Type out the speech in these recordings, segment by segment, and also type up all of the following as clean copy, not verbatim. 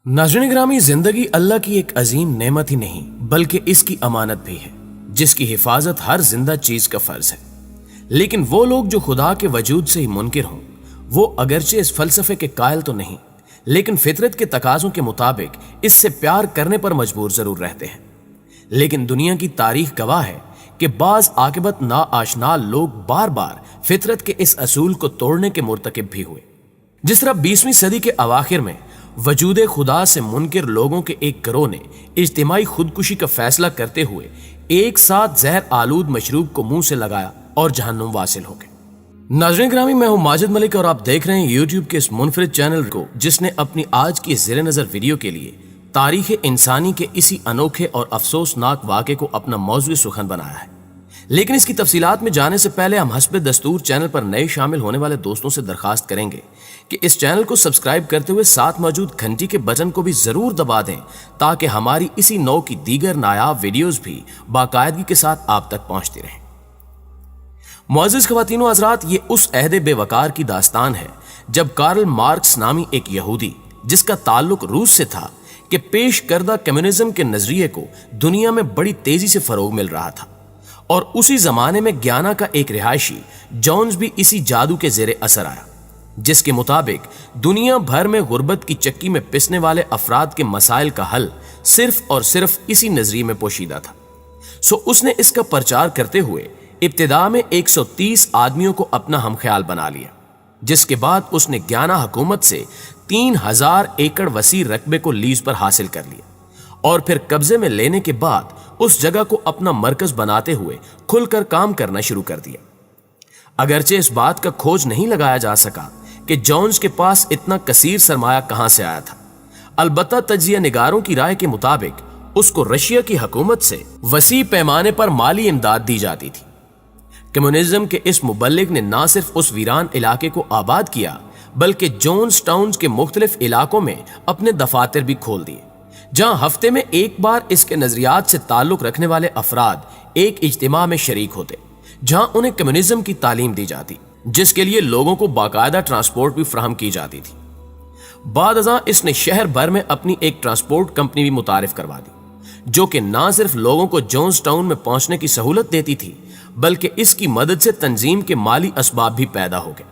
नाज़रीन ग्रामी, जिंदगी अल्लाह की एक अजीम नेमत ही नहीं बल्कि इसकी अमानत भी है, जिसकी हिफाजत हर जिंदा चीज का फर्ज है। लेकिन वो लोग जो खुदा के वजूद से ही मुनकिर हों, वो अगरचे इस फलसफे के कायल तो नहीं, लेकिन फितरत के तकाजों के मुताबिक इससे प्यार करने पर मजबूर जरूर रहते हैं। लेकिन दुनिया की तारीख गवाह है कि बाज आकिबत ना आशना लोग बार बार फितरत के इस असूल को तोड़ने के मुर्तकिब भी हुए। जिस तरह 20वीं सदी के अवाखिर में वजूद खुदा से मुनकिर लोगों के एक गिरोह ने इज्तिमाई खुदकुशी का फैसला करते हुए एक साथ जहर आलूद मशरूब को मुंह से लगाया और जहन्नुम वासिल हो गए। नाज़रीन ग्रामी, मैं हूं माजिद मलिक और आप देख रहे हैं यूट्यूब के इस मुनफरिद चैनल को, जिसने अपनी आज की ज़ेरे नज़र वीडियो के लिए तारीख इंसानी के इसी अनोखे और अफसोसनाक वाक़े को अपना मौज़ू सुखन बनाया है। लेकिन इसकी तफसीलात में जाने से पहले हम हस्ब दस्तूर चैनल पर नए शामिल होने वाले दोस्तों से दरखास्त करेंगे कि इस चैनल को सब्सक्राइब करते हुए साथ मौजूद घंटी के बटन को भी जरूर दबा दें, ताकि हमारी इसी नौ की दीगर नायाब वीडियोस भी बाकायदगी के साथ आप तक पहुंचती रहें। मुअज़्ज़िज़ ख़वातीन व हज़रात, ये उस अहद बेवकार की दास्तान है जब कार्ल मार्क्स नामी एक यहूदी, जिसका ताल्लुक रूस से था, कि पेश करदा कम्युनिज्म के नजरिए को दुनिया में बड़ी तेजी से फरोग मिल रहा था। और उसी जमाने में ग्याना का एक रिहायशी जॉन्स भी इसी जादू के जेरे असर आया, जिसके मुताबिक दुनिया भर में गुर्बत की चक्की में पिसने वाले अफराद के मसाइल का हल सिर्फ और सिर्फ इसी नजरिए में पोशीदा था। सो उसने इसका प्रचार करते हुए इब्तिदा में 130 आदमियों को अपना हमख्याल बना लिया, जिसके बाद उसने ग्याना हुकूमत से 3000 एकड़ वसी रकबे को लीज पर हासिल कर लिया और फिर कब्जे में लेने के बाद उस जगह को अपना मरकज बनाते हुए खुलकर काम करना शुरू कर दिया। अगरचे इस बात का खोज नहीं लगाया जा सका कि जॉन्स के पास इतना कसीर सरमाया कहां से आया था। अलबत्ता तजिया निगारों की राय के मुताबिक उसको रशिया की हुकूमत से वसी पैमाने पर माली इमदाद दी जाती थी। कम्युनिज्म के इस मुबल्लिग ने ना सिर्फ उस वीरान इलाके को आबाद किया, बल्कि जोन्स टाउन के मुख्तलिफ इलाकों में अपने दफातर भी खोल दिए, जहां हफ्ते में एक बार इसके नजरियात से ताल्लुक रखने वाले अफराद एक इज्तिमा में शरीक होते, जहां उन्हें कम्युनिज्म की तालीम दी जाती, जिसके लिए लोगों को बाकायदा ट्रांसपोर्ट भी फराहम की जाती थी। बाद अज़ां इसने शहर भर में अपनी एक ट्रांसपोर्ट कंपनी भी मुतारिफ करवा दी, जो कि ना सिर्फ लोगों को जोन्स टाउन में पहुंचने की सहूलत देती थी, बल्कि इसकी मदद से तंजीम के माली असबाब भी पैदा हो गए।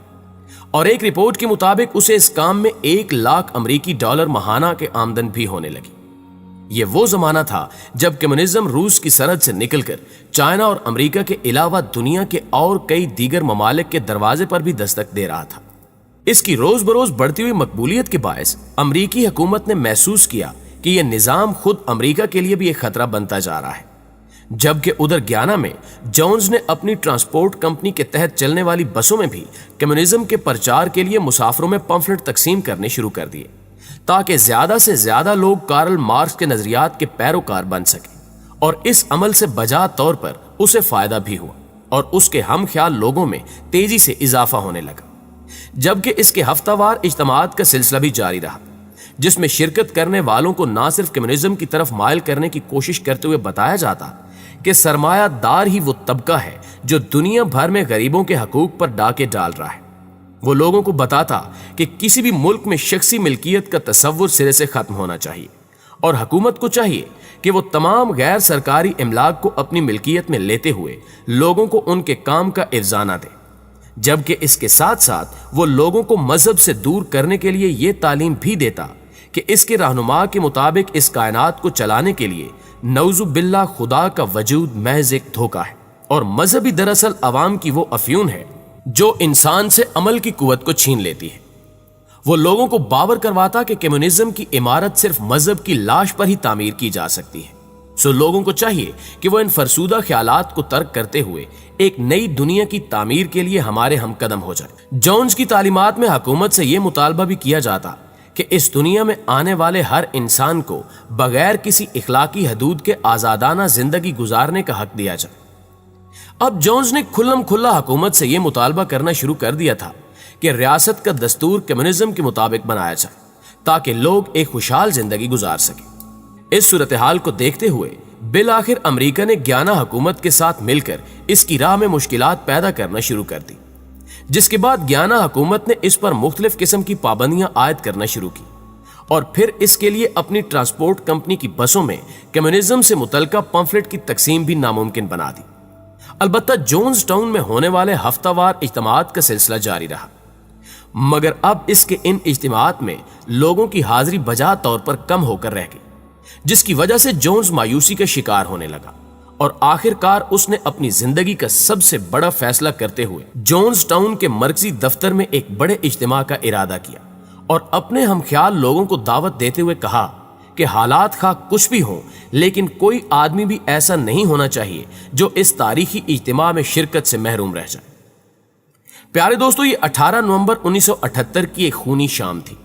और एक रिपोर्ट के मुताबिक उसे इस काम में 1 लाख अमरीकी डॉलर माहाना के आमदन भी होने लगी। ये वो जमाना था जब कम्युनिज्म रूस की सरहद से निकलकर चाइना और अमेरिका के अलावा दुनिया के और कई दीगर ममालिक के दरवाजे पर भी दस्तक दे रहा था। इसकी रोज बरोज बढ़ती हुई मकबूलियत के बायस अमरीकी हुकूमत ने महसूस किया कि यह निजाम खुद अमरीका के लिए भी एक खतरा बनता जा रहा है। जबकि उधर ग्याना में जॉन्स ने अपनी ट्रांसपोर्ट कंपनी के तहत चलने वाली बसों में भी कम्युनिज्म के प्रचार के लिए मुसाफिरों में पंफलेट तकसीम करने शुरू कर दिए, ताकि ज्यादा से ज्यादा लोग कार्ल मार्क्स के नजरियात के पैरोकार बन सके। और इस अमल से बजा तौर पर उसे फायदा भी हुआ और उसके हम ख्याल लोगों में तेजी से इजाफा होने लगा। जबकि इसके हफ्तावार इज्तिमात का सिलसिला भी जारी रहा, जिसमें शिरकत करने वालों को ना सिर्फ कम्युनिज्म की तरफ माइल करने की कोशिश करते हुए बताया जाता कि सरमायादार ही वो तबका है जो दुनिया भर में गरीबों के हकूक पर डाके डाल रहा है। वो लोगों को बताता कि किसी भी मुल्क में शख्सी मिल्कियत का तसव्वुर सिरे से खत्म होना चाहिए और हुकूमत को चाहिए कि वो तमाम गैर सरकारी इमलाक को अपनी मिल्कियत में लेते हुए लोगों को उनके काम का इर्जाना दे। जबकि इसके साथ साथ वो लोगों को मजहब से दूर करने के लिए ये तालीम भी देता कि इसके रहनुमा के मुताबिक इस कायनात को चलाने के लिए नौज़ु बिल्लाह खुदा का वजूद महज एक धोखा है और मजहबी दरअसल अवाम की वो अफ्यून है जो इंसान से अमल की कुव्वत को छीन लेती है। वो लोगों को बावर करवाता कि कम्युनिज्म की इमारत सिर्फ मजहब की लाश पर ही तामीर की जा सकती है। सो लोगों को चाहिए कि वो इन फरसूदा ख्यालात को तर्क करते हुए एक नई दुनिया की तामीर के लिए हमारे हमकदम हो जाए। जॉन्स की तालीमात में हुकूमत से यह मुतालबा भी किया जाता कि इस दुनिया में आने वाले हर इंसान को बगैर किसी इखलाकी हदूद के आजादाना जिंदगी गुजारने का हक दिया जाए। अब जॉन्स ने खुल्लम खुल्ला हुकूमत से यह मुतालबा करना शुरू कर दिया था कि रियासत का दस्तूर कम्युनिज्म के मुताबिक बनाया जाए, ताकि लोग एक खुशहाल जिंदगी गुजार सके। इस सूरत हाल को देखते हुए बिल आखिर अमरीका ने ग्याना हुकूमत के साथ मिलकर इसकी राह में मुश्किलात पैदा करना शुरू कर दी, जिसके बाद ग्याना हुकूमत ने इस पर मुख्तलिफ किस्म की पाबंदियां आयद करना शुरू की और फिर इसके लिए अपनी ट्रांसपोर्ट कंपनी की बसों में कम्युनिज्म से मुतल्लिका पंफलेट की तकसीम भी नामुमकिन बना दी। अलबत्ता जोन्स टाउन में होने वाले हफ्तावार इज्तिमात का सिलसिला जारी रहा, मगर अब इसके इन इज्तिमात में लोगों की हाजिरी बजा तौर पर कम होकर रह गई, जिसकी वजह से जोन्स मायूसी का शिकार होने लगा और आखिरकार उसने अपनी जिंदगी का सबसे बड़ा फैसला करते हुए जोन्स टाउन के मरकजी दफ्तर में एक बड़े इज्तिमा का इरादा किया और अपने हमख्याल लोगों को दावत देते हुए कहा कि हालात खा कुछ भी हो, लेकिन कोई आदमी भी ऐसा नहीं होना चाहिए जो इस तारीखी इज्तिमा में शिरकत से महरूम रह जाए। प्यारे दोस्तों, ये 18 नवंबर 1978 की एक खूनी शाम थी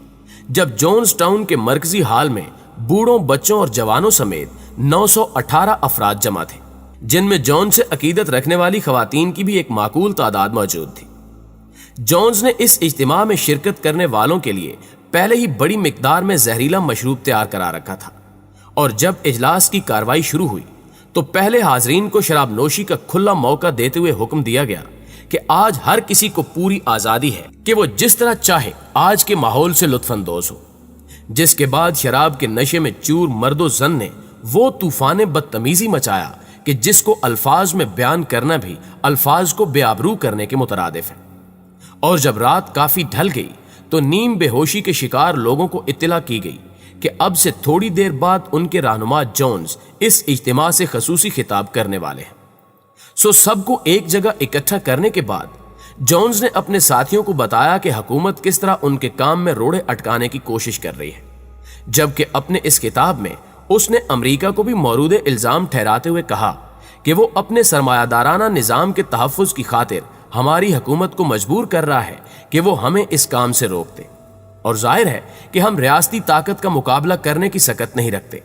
जब जोन्स टाउन के मरकजी हाल में बूढ़ों, बच्चों और जवानों समेत 918 अफराद जमा थे, जिनमें जॉन से अकीदत रखने वाली खवातीन की भी एक माकूल तादाद मौजूद थी। जोन्स ने इस इज्तिमा में शिरकत करने वालों के लिए पहले ही बड़ी मिकदार में जहरीला मशरूब तैयार करा रखा था और जब इजलास की कार्रवाई शुरू हुई तो पहले हाजरीन को शराब नोशी का खुला मौका देते हुए हुक्म दिया गया कि आज हर किसी को पूरी आजादी है कि वो जिस तरह चाहे आज के माहौल से लुत्फानंदोज हो। जिसके बाद शराब के नशे में चूर मर्दो जन ने वो तूफान बदतमीजी मचाया कि जिसको अल्फाज में बयान करना भी अल्फाज को बेआबरू करने के मुतरादिफ है। और जब रात काफी ढल गई तो नीम बेहोशी के शिकार लोगों को इत्तला की गई कि अब से थोड़ी देर बाद उनके रहनुमा जोन्स इस इज्तिमा से खसूसी खिताब करने वाले हैं। सो सबको एक जगह इकट्ठा करने के बाद जोन्स ने अपने साथियों को बताया कि हुकूमत किस तरह उनके काम में रोड़े अटकाने की कोशिश कर रही है, जबकि अपने इस किताब में उसने अमेरिका को भी मौरूद इल्जाम ठहराते हुए कहा कि वो अपने सरमायादाराना निजाम के तहफ़्फ़ुज़ की खातिर हमारी हुकूमत को मजबूर कर रहा है कि वो हमें इस काम से रोक दे, और जाहिर है कि हम रियासती ताकत का मुकाबला करने की सकत नहीं रखते।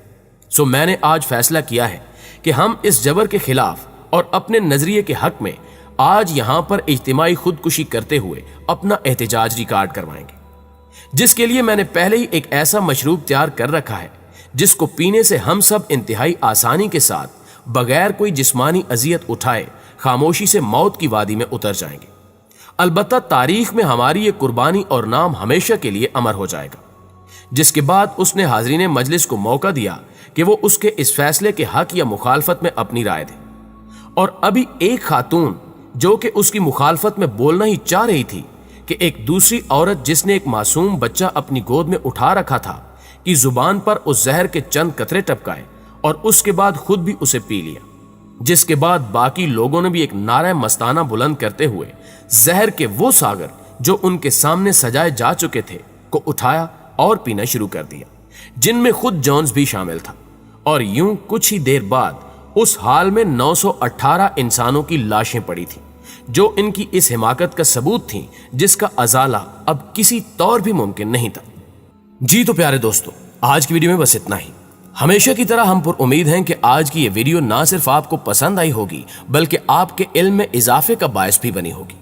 सो मैंने आज फैसला किया है कि हम इस जबर के खिलाफ और अपने नजरिए के हक में आज यहां पर इज्तिमाई खुदकुशी करते हुए अपना एहतजाज रिकॉर्ड करवाएंगे, जिसके लिए मैंने पहले ही एक ऐसा मशरूब तैयार कर रखा है जिसको पीने से हम सब इंतहाई आसानी के साथ बगैर कोई जिस्मानी अजियत उठाए खामोशी से मौत की वादी में उतर जाएंगे। अलबत्ता तारीख में हमारी ये कुर्बानी और नाम हमेशा के लिए अमर हो जाएगा। जिसके बाद उसने हाज़रीन मजलिस को मौका दिया कि वो उसके इस फैसले के हक या मुखालफत में अपनी राय दे, और अभी एक खातून जो कि उसकी मुखालफत में बोलना ही चाह रही थी कि एक दूसरी औरत जिसने एक मासूम बच्चा अपनी गोद में उठा रखा था कि जुबान पर उस जहर के चंद कतरे टपकाए और उसके बाद खुद भी उसे पी लिया। जिसके बाद बाकी लोगों ने भी एक नारा मस्ताना बुलंद करते हुए जहर के वो सागर जो उनके सामने सजाए जा चुके थे को उठाया और पीना शुरू कर दिया, जिनमें खुद जोन्स भी शामिल था। और यूं कुछ ही देर बाद उस हाल में 918 इंसानों की लाशें पड़ी थी जो इनकी इस हिमाकत का सबूत थी, जिसका अजाला अब किसी तौर भी मुमकिन नहीं था। जी तो प्यारे दोस्तों, आज की वीडियो में बस इतना ही। हमेशा की तरह हम पर उम्मीद हैं कि आज की ये वीडियो ना सिर्फ आपको पसंद आई होगी बल्कि आपके इल्म में इजाफे का बायस भी बनी होगी।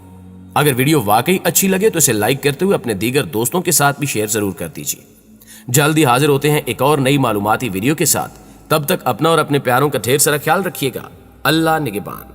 अगर वीडियो वाकई अच्छी लगे तो इसे लाइक करते हुए अपने दीगर दोस्तों के साथ भी शेयर जरूर कर दीजिए। जल्दी हाजिर होते हैं एक और नई मालूमाती वीडियो के साथ। तब तक अपना और अपने प्यारों का ढेर सारा ख्याल रखिएगा। अल्लाह निगहबान।